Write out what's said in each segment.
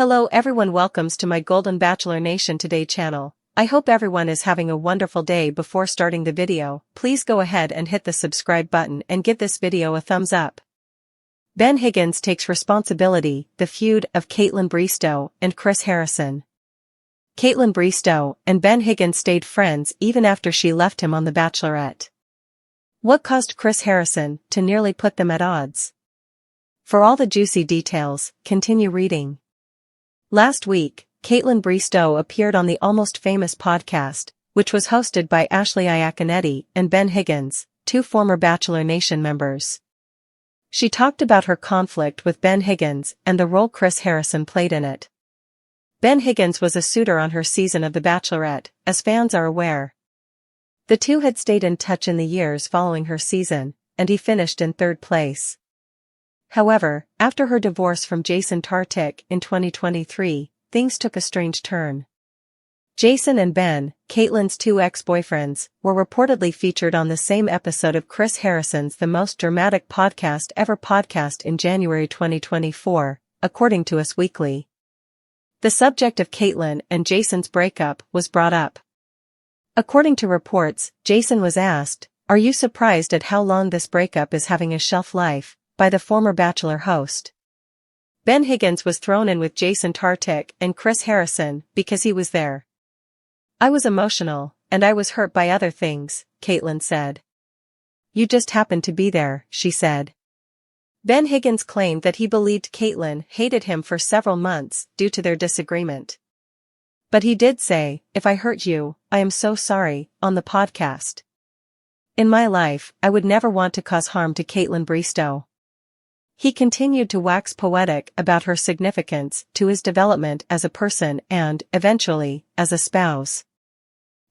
Hello everyone, welcomes to my Golden Bachelor Nation Today channel. I hope everyone is having a wonderful day. Before starting the video, please go ahead and hit the subscribe button and give this video a thumbs up. Ben Higgins takes responsibility, the feud of Kaitlyn Bristowe and Chris Harrison. Kaitlyn Bristowe and Ben Higgins stayed friends even after she left him on The Bachelorette. What caused Chris Harrison to nearly put them at odds? For all the juicy details, continue reading. Last week, Kaitlyn Bristowe appeared on the Almost Famous podcast, which was hosted by Ashley Iaconetti and Ben Higgins, two former Bachelor Nation members. She talked about her conflict with Ben Higgins and the role Chris Harrison played in it. Ben Higgins was a suitor on her season of The Bachelorette, as fans are aware. The two had stayed in touch in the years following her season, and he finished in third place. However, after her divorce from Jason Tartick in 2023, things took a strange turn. Jason and Ben, Kaitlyn's two ex-boyfriends, were reportedly featured on the same episode of Chris Harrison's The Most Dramatic Podcast Ever podcast in January 2024, according to Us Weekly. The subject of Kaitlyn and Jason's breakup was brought up. According to reports, Jason was asked, "Are you surprised at how long this breakup is having a shelf life?" by the former Bachelor host. Ben Higgins was thrown in with Jason Tartick and Chris Harrison because he was there. "I was emotional, and I was hurt by other things," Kaitlyn said. "You just happened to be there," she said. Ben Higgins claimed that he believed Kaitlyn hated him for several months due to their disagreement. But he did say, "If I hurt you, I am so sorry," on the podcast. "In my life, I would never want to cause harm to Kaitlyn Bristowe." He continued to wax poetic about her significance to his development as a person and, eventually, as a spouse.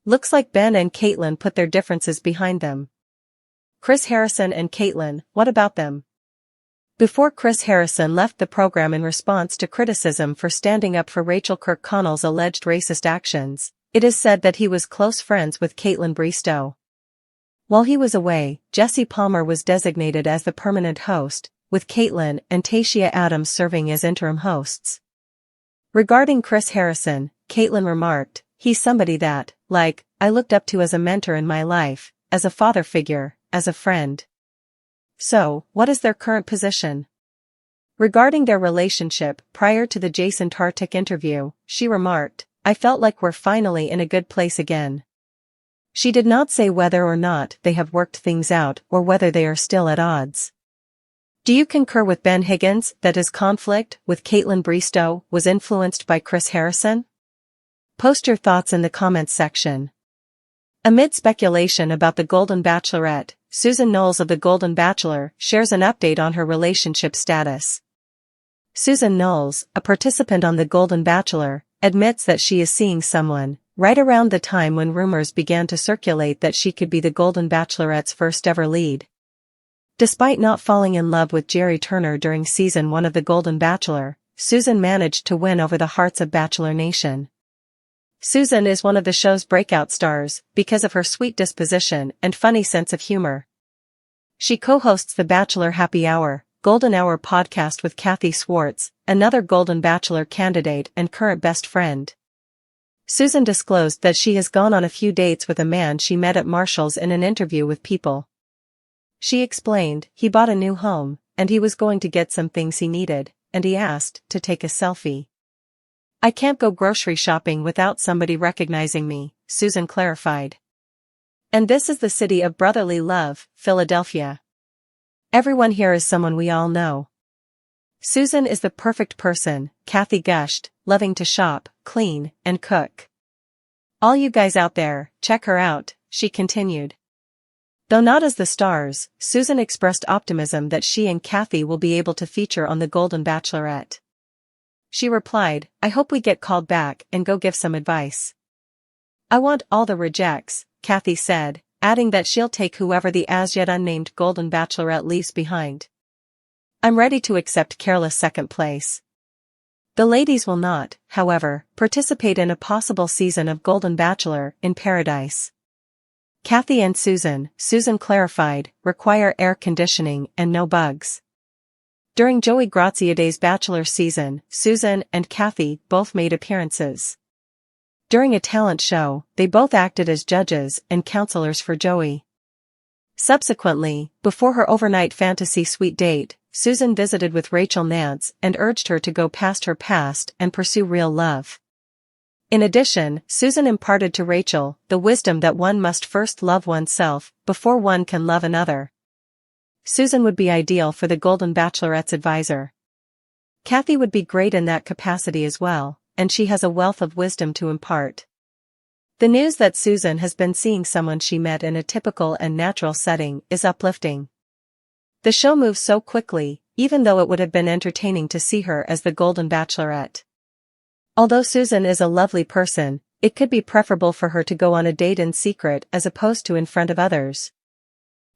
Looks like Ben and Kaitlyn put their differences behind them. Chris Harrison and Kaitlyn, what about them? Before Chris Harrison left the program in response to criticism for standing up for Rachel Kirkconnell's alleged racist actions, it is said that he was close friends with Kaitlyn Bristowe. While he was away, Jesse Palmer was designated as the permanent host, with Kaitlyn and Tayshia Adams serving as interim hosts. Regarding Chris Harrison, Kaitlyn remarked, "He's somebody that, I looked up to as a mentor in my life, as a father figure, as a friend." So, what is their current position? Regarding their relationship prior to the Jason Tartick interview, she remarked, "I felt like we're finally in a good place again." She did not say whether or not they have worked things out or whether they are still at odds. Do you concur with Ben Higgins that his conflict with Kaitlyn Bristowe was influenced by Chris Harrison? Post your thoughts in the comments section. Amid speculation about the Golden Bachelorette, Susan Knowles of The Golden Bachelor shares an update on her relationship status. Susan Knowles, a participant on The Golden Bachelor, admits that she is seeing someone, right around the time when rumors began to circulate that she could be the Golden Bachelorette's first ever lead. Despite not falling in love with Jerry Turner during season 1 of The Golden Bachelor, Susan managed to win over the hearts of Bachelor Nation. Susan is one of the show's breakout stars because of her sweet disposition and funny sense of humor. She co-hosts the Bachelor Happy Hour, Golden Hour podcast with Kathy Swartz, another Golden Bachelor candidate and current best friend. Susan disclosed that she has gone on a few dates with a man she met at Marshall's in an interview with People. She explained, "He bought a new home, and he was going to get some things he needed, and he asked to take a selfie. I can't go grocery shopping without somebody recognizing me," Susan clarified. "And this is the city of brotherly love, Philadelphia. Everyone here is someone we all know." "Susan is the perfect person," Kathy gushed, "loving to shop, clean, and cook. All you guys out there, check her out," she continued. Though not as the stars, Susan expressed optimism that she and Kathy will be able to feature on The Golden Bachelorette. She replied, "I hope we get called back and go give some advice. I want all the rejects," Kathy said, adding that she'll take whoever the as-yet unnamed Golden Bachelorette leaves behind. "I'm ready to accept careless second place." The ladies will not, however, participate in a possible season of Golden Bachelor in Paradise. Kathy and Susan clarified, require air conditioning and no bugs. During Joey Graziadei's Bachelor season, Susan and Kathy both made appearances. During a talent show, they both acted as judges and counselors for Joey. Subsequently, before her overnight fantasy suite date, Susan visited with Rachel Nance and urged her to go past her past and pursue real love. In addition, Susan imparted to Rachel the wisdom that one must first love oneself before one can love another. Susan would be ideal for the Golden Bachelorette's advisor. Kathy would be great in that capacity as well, and she has a wealth of wisdom to impart. The news that Susan has been seeing someone she met in a typical and natural setting is uplifting. The show moves so quickly, even though it would have been entertaining to see her as the Golden Bachelorette. Although Susan is a lovely person, it could be preferable for her to go on a date in secret as opposed to in front of others.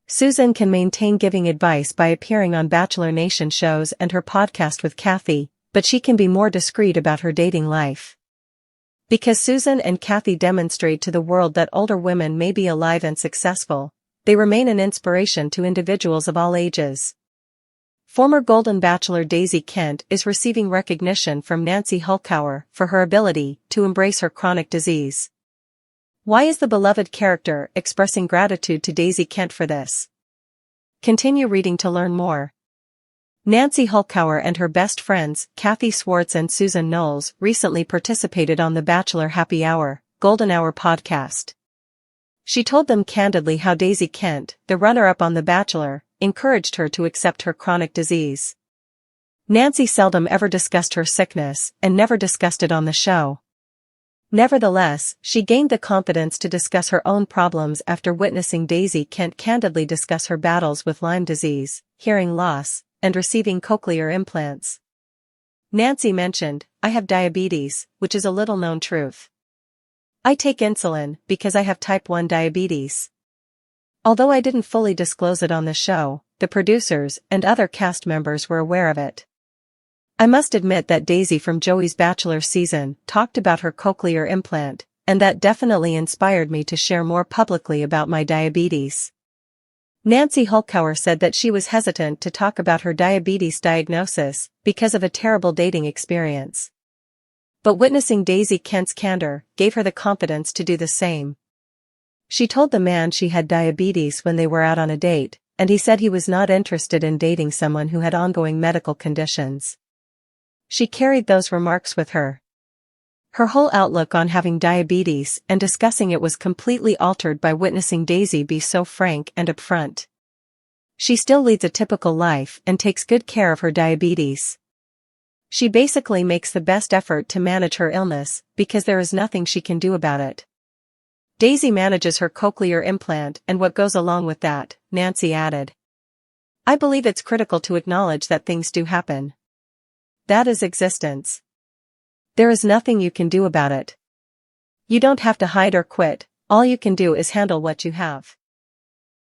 Susan can maintain giving advice by appearing on Bachelor Nation shows and her podcast with Kathy, but she can be more discreet about her dating life. Because Susan and Kathy demonstrate to the world that older women may be alive and successful, they remain an inspiration to individuals of all ages. Former Golden Bachelor Daisy Kent is receiving recognition from Nancy Hulkauer for her ability to embrace her chronic disease. Why is the beloved character expressing gratitude to Daisy Kent for this? Continue reading to learn more. Nancy Hulkauer and her best friends, Kathy Swartz and Susan Knowles, recently participated on the Bachelor Happy Hour, Golden Hour podcast. She told them candidly how Daisy Kent, the runner-up on The Bachelor, encouraged her to accept her chronic disease. Nancy seldom ever discussed her sickness and never discussed it on the show. Nevertheless, she gained the confidence to discuss her own problems after witnessing Daisy Kent candidly discuss her battles with Lyme disease, hearing loss, and receiving cochlear implants. Nancy mentioned, "I have diabetes, which is a little-known truth. I take insulin because I have type 1 diabetes. Although I didn't fully disclose it on the show, the producers and other cast members were aware of it. I must admit that Daisy from Joey's Bachelor season talked about her cochlear implant, and that definitely inspired me to share more publicly about my diabetes." Nancy Hulkauer said that she was hesitant to talk about her diabetes diagnosis because of a terrible dating experience. But witnessing Daisy Kent's candor gave her the confidence to do the same. She told the man she had diabetes when they were out on a date, and he said he was not interested in dating someone who had ongoing medical conditions. She carried those remarks with her. Her whole outlook on having diabetes and discussing it was completely altered by witnessing Daisy be so frank and upfront. She still leads a typical life and takes good care of her diabetes. She basically makes the best effort to manage her illness because there is nothing she can do about it. Daisy manages her cochlear implant and what goes along with that, Nancy added. I believe it's critical to acknowledge that things do happen. That is existence. There is nothing you can do about it. You don't have to hide or quit, all you can do is handle what you have.